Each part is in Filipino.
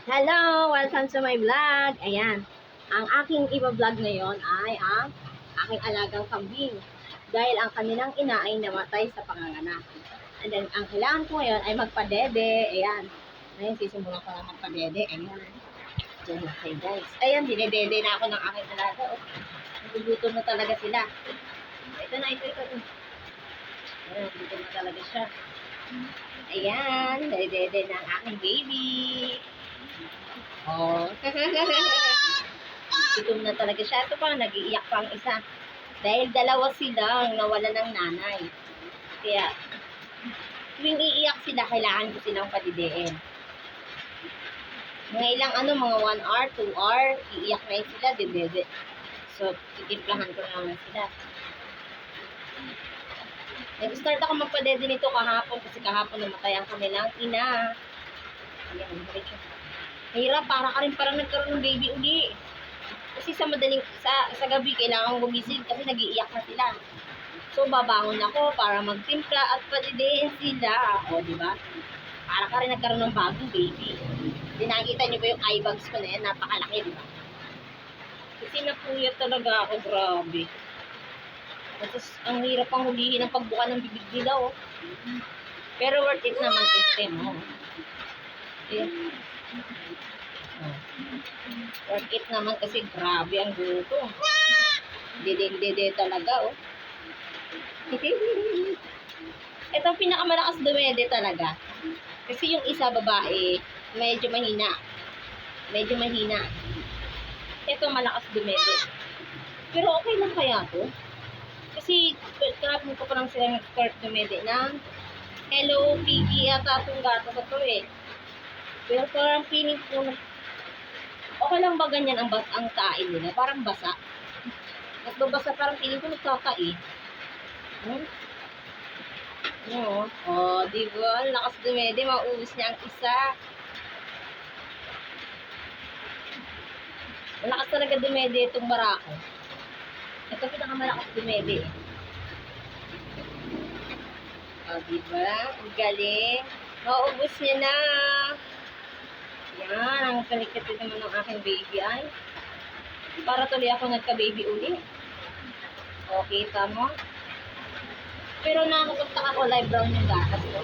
Hello! Welcome to my vlog. Ayan. Ang aking iba-vlog ngayon ay ang aking alagang kambing. Dahil ang kanilang ina ay namatay sa panganganak. And then, ang kailangan ko ngayon ay magpadede. Ayan. Ngayon, sisimulan ko na magpadede. Ayan. Diyan na kayo, guys. Ayan, dinedede na ako ng aking alaga. Oh. Nagugutom na talaga sila. Ito na, ito. Ayan, nagugutom na talaga siya. Ayan, dinedede na ang aking baby. Oh. Gutom na talaga siya. Ito pa, nag-iiyak pa ang isa. Dahil dalawa silang nawalan ng nanay. Kaya, tuwing iiyak sila, kailangan ko silang padidiin. Mga ilang mga 1 hour, 2 hour, iiyak na yun sila, didede. So, titimplahan ko naman sila. Nag-start ako magpadede nito kahapon kasi kahapon namatay ang kanilang ina. Ayan, diretso. Hirap, parang nagkaroon ng baby uli. Kasi sa gabi kailangan gumising kasi nag-iiyak na sila. So babangon ako para magtimpla at padidiin sila. O, di ba? Para ka rin nagkaroon ng bagong baby. Di nakikita niyo ba yung eye bags ko na yan? Napakalaki, di ba? Kasi napuyat talaga ako, grabe. Tapos ang hirap pang hulihin ang pagbuka ng bibig nila, oh. Pero worth it naman kasi, no? Yeah. Worth it naman kasi grabe ang guto. Dede talaga, oh. Ito ang pinakamalakas dumede talaga. Kasi yung isa babae, medyo mahina. Ito malakas dumede. Pero okay lang kaya to? Kasi kahapon ko pa lang sila nag-start dumede ng Hello Piggy ata itong gato sa to eh. Pero parang feeling ko okay lang ba ganyan ang tain nila? Parang basa. Nagbabasa, parang feeling ko nagkakai. No. Oh, di ba? Lakas dumede, mauubos niya ang isa. Malakas talaga dumede itong barako. Ito pinakamalakas dumede. Oh, di ba? Ang galing. Mauubos niya na. Yan, ang kalikit naman ng aking baby ay. Para tuloy ako nagka-baby uli. Okay, tama. Pero nakakapagtaka ako live brown yung gatas ko.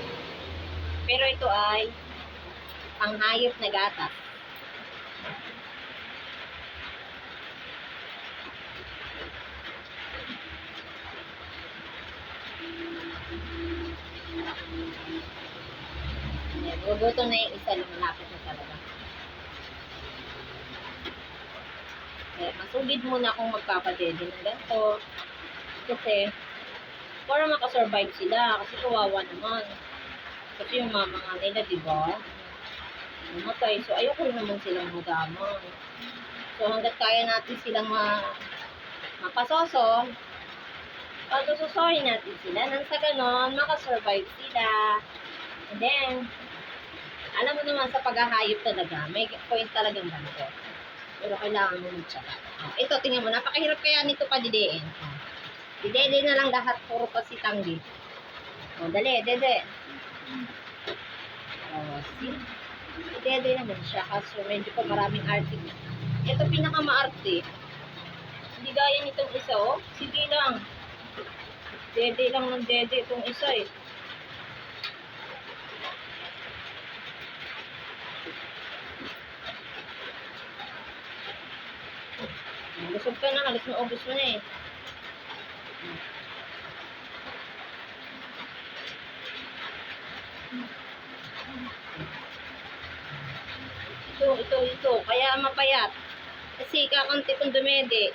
Pero ito ay panghayop na gatas. Gugutom na yung isa, lumalapit na talaga. Masugid muna akong magpapadede ng ganito. Kasi, para makasurvive sila. Kasi kawawa naman. Kasi yung mama nga nila, diba? Namatay. So, ayoko naman silang madamay. So, hanggat kaya natin silang mapasoso, pagsususorin natin sila. Nang sa ganon, makasurvive sila. And then, alam mo naman sa paghahayop talaga, may point talagang ganito. Pero kailangan mo magtsaga. Ito, tingnan mo, napakahirap kaya nito padidiin. Dede na lang lahat, puro kasi tanggi. Dali, dede. See? Dede naman siya, kaso medyo pa maraming arte. Ito pinakamaarte. Hindi gaya nitong isa, oh. Sige lang. Dede lang ng dede itong isa, eh. Busog ka na, halos na ubos mo na eh. Ito. Kaya mapayat. Kasi kakunti kong dumede.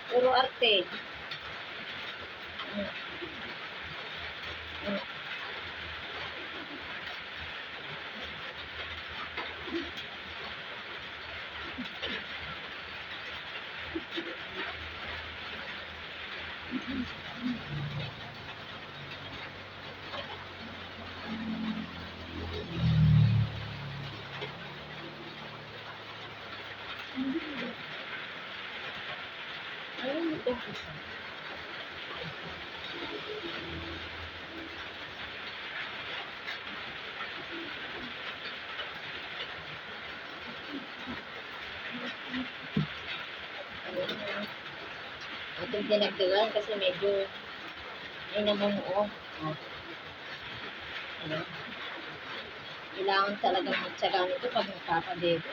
Puro arte. Ayun ito. itong dinagdagan kasi medyo ay namumuo. Oh. Ayan. Kailangan talagang magtsaga nito pag nagpapadede.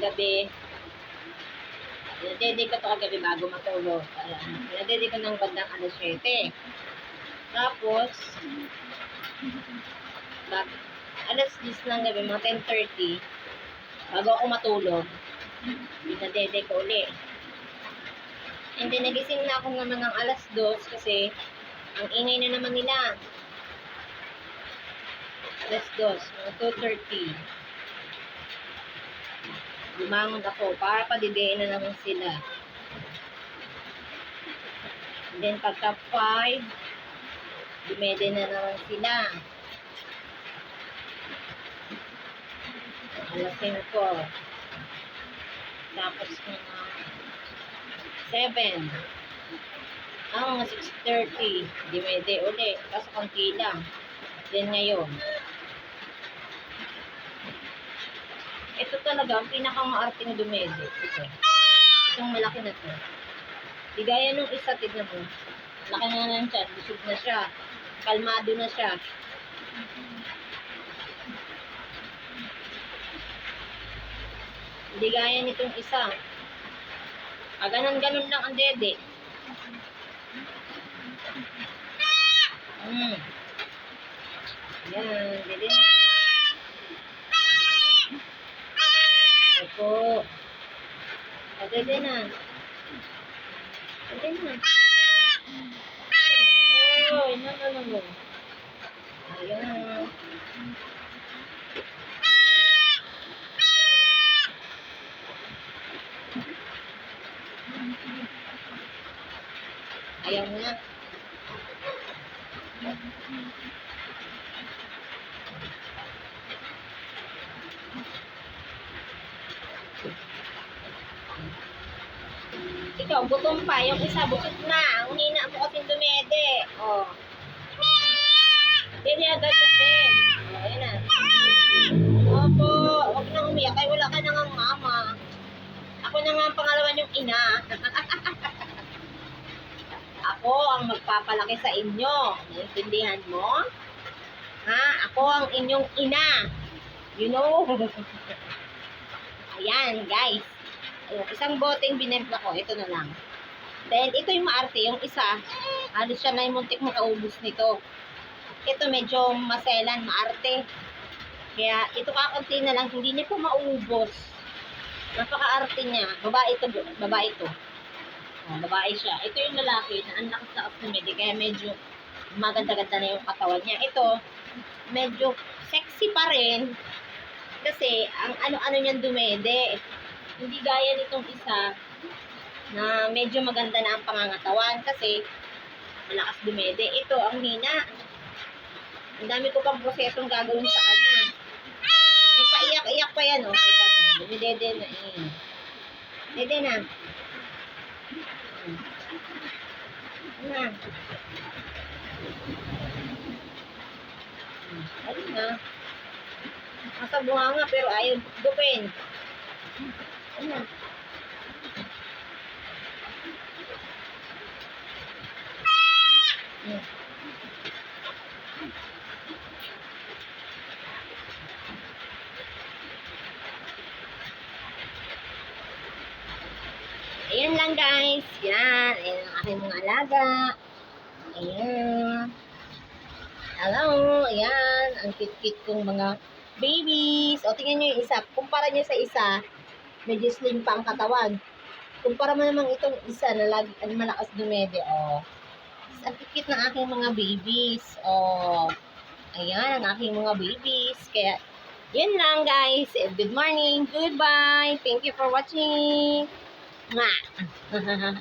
Gabi, pinadede ko ito kagabi bago matulog. Pinadede ko ng bandang alas 7. Tapos, alas 10 ng gabi, mga 10:30, bago ako matulog, pinadede ko ulit. And then, nagising na ako naman ng alas 2 kasi ang ingay na naman nila. Alas 2, mga 2:30. Lumangon ako para padidein na naman sila. And then, pagka 5, dumede na naman sila. Alas 5. Tapos, mga 7. Mga 6:30. Dumede ulit. Kaso konti lang. Then, ngayon. Ito talaga, ang pinakamaarting dumede. Ito. Itong malaki na to. Di gaya nung isa, tignan mo. Laki na lang siya. Busog na siya. Kalmado na siya. Di gaya nitong isa. Ganon-ganon lang ang dede. Yan, dede na. Opo. Dede na. Dede na. Oy, no. Ayan. Ayaw nga. Ikaw, gutom pa. Yung isa, busog na. Ang hina mo kasing dumede. Oh. Dede agad kasi. Oh, ayan na. Opo. Huwag nang umiyak. Ay, wala ka na nga mama. Ako na nga ang pangalawa yung ina. Ako ang magpapalaki sa inyo. Naintindihan mo? Ha? Ako ang inyong ina. You know? Ayan, guys. Ayun, isang boteng binempla ko. Ito na lang. Then, ito yung maarte. Yung isa, halos siya na yung muntik makaubos nito. Ito medyo maselan, maarte. Kaya, ito kakunti na lang. Hindi niya po maubos. Napaka-arte niya. Babae ito. Babae ito. Oh, babae siya. Ito yung lalaki na ang lakas-lakas na medi. Kaya medyo maganda-ganda na yung katawan niya. Ito, medyo sexy pa rin. Kasi, ang ano-ano niyan dumede. Hindi gaya nitong isa na medyo maganda na ang pangangatawan. Kasi, malakas dumede. Ito, ang hina. Ang dami ko pang prosesong gagawin sa kanya. May paiyak-iyak pa yan, oh. Kita mo. Dumidede na eh. Dede na. Na. Ayun na. Nasa bunganga pero ayaw dupin. Ayun na. Ayan lang guys. Yan. Ayan ang aking mga alaga. Ayan. Hello. Ayan. Ang cute-cute kong mga babies. O, tingnan nyo yung isa. Kumpara nyo sa isa, medyo slim pa ang katawan. Kumpara mo naman itong isa na lagi, malakas dumede. O. Ang cute ng aking mga babies. O. Ayan, ang aking mga babies. Kaya, yun lang guys. Good morning. Goodbye. Thank you for watching. Mwah!